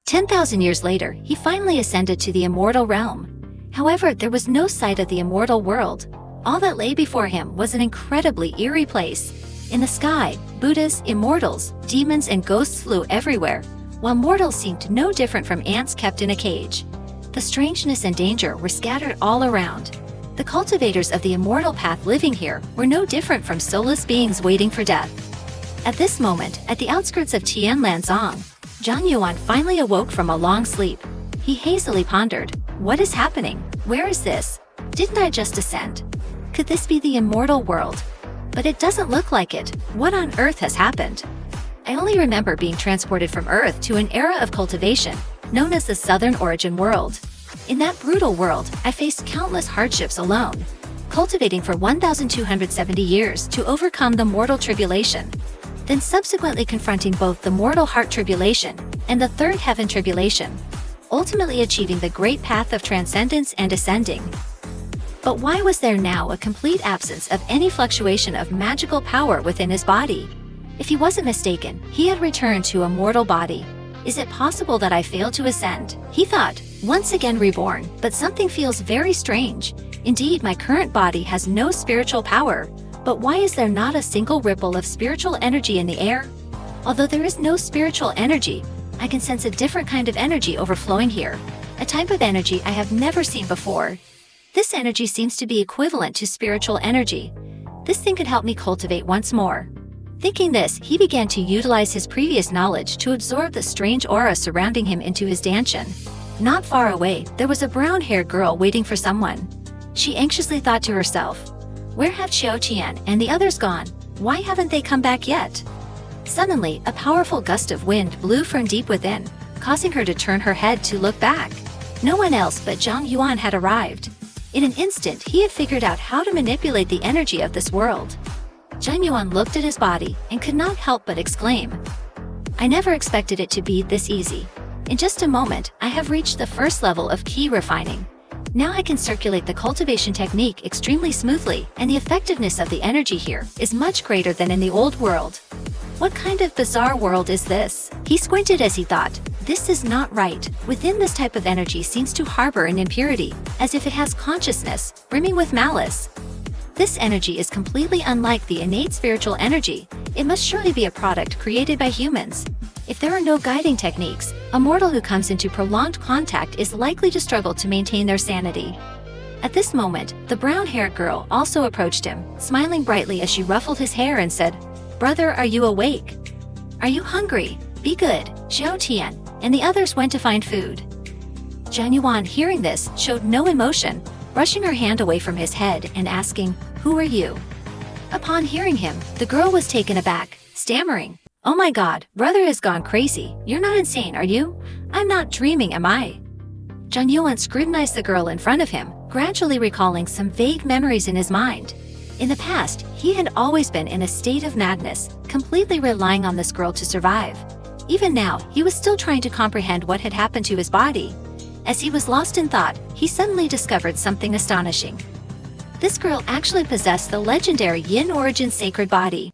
10,000 years later, he finally ascended to the immortal realm. However, there was no sight of the immortal world. All that lay before him was an incredibly eerie place. In the sky, Buddhas, immortals, demons, and ghosts flew everywhere, while mortals seemed no different from ants kept in a cage. The strangeness and danger were scattered all around. The cultivators of the immortal path living here were no different from soulless beings waiting for death. At this moment, at the outskirts of Tianlanzong, Zhang Yuan finally awoke from a long sleep. He hazily pondered, "What is happening? Where is this? Didn't I just ascend? Could this be the immortal world? But it doesn't look like it. What on earth has happened? I only remember being transported from Earth to an era of cultivation, known as the Southern Origin world. In that brutal world, I faced countless hardships alone, cultivating for 1,270 years to overcome the mortal tribulation, then subsequently confronting both the mortal heart tribulation and the third heaven tribulation, ultimately achieving the great path of transcendence and ascending." But why was there now a complete absence of any fluctuation of magical power within his body? If he wasn't mistaken, he had returned to a mortal body. Is it possible that I failed to ascend? He thought, once again reborn, but something feels very strange. Indeed, my current body has no spiritual power, but why is there not a single ripple of spiritual energy in the air? Although there is no spiritual energy, I can sense a different kind of energy overflowing here, a type of energy I have never seen before. This energy seems to be equivalent to spiritual energy. This thing could help me cultivate once more. Thinking this, he began to utilize his previous knowledge to absorb the strange aura surrounding him into his dantian. Not far away, there was a brown-haired girl waiting for someone. She anxiously thought to herself, "Where have Xiao Qian and the others gone? Why haven't they come back yet?" Suddenly, a powerful gust of wind blew from deep within, causing her to turn her head to look back. No one else but Zhang Yuan had arrived. In an instant, he had figured out how to manipulate the energy of this world. Zhang Yuan looked at his body and could not help but exclaim, "I never expected it to be this easy. In just a moment, I have reached the first level of key refining. Now I can circulate the cultivation technique extremely smoothly, and the effectiveness of the energy here is much greater than in the old world. What kind of bizarre world is this?" He squinted as he thought, "This is not right. Within this type of energy seems to harbor an impurity, as if it has consciousness, brimming with malice. This energy is completely unlike the innate spiritual energy. It must surely be a product created by humans. If there are no guiding techniques, a mortal who comes into prolonged contact is likely to struggle to maintain their sanity." At this moment, the brown-haired girl also approached him, smiling brightly as she ruffled his hair and said, "Brother, are you awake? Are you hungry? Be good." Xiao Tian and the others went to find food. Zhang Yuan, hearing this, showed no emotion, brushing her hand away from his head and asking, "Who are you?" Upon hearing him, the girl was taken aback, stammering, "Oh my god, brother has gone crazy. You're not insane, are you? I'm not dreaming, am I?" Zhang Yuan scrutinized the girl in front of him, gradually recalling some vague memories in his mind. In the past, he had always been in a state of madness, completely relying on this girl to survive. Even now, he was still trying to comprehend what had happened to his body. As he was lost in thought, he suddenly discovered something astonishing. This girl actually possessed the legendary Yin origin sacred body.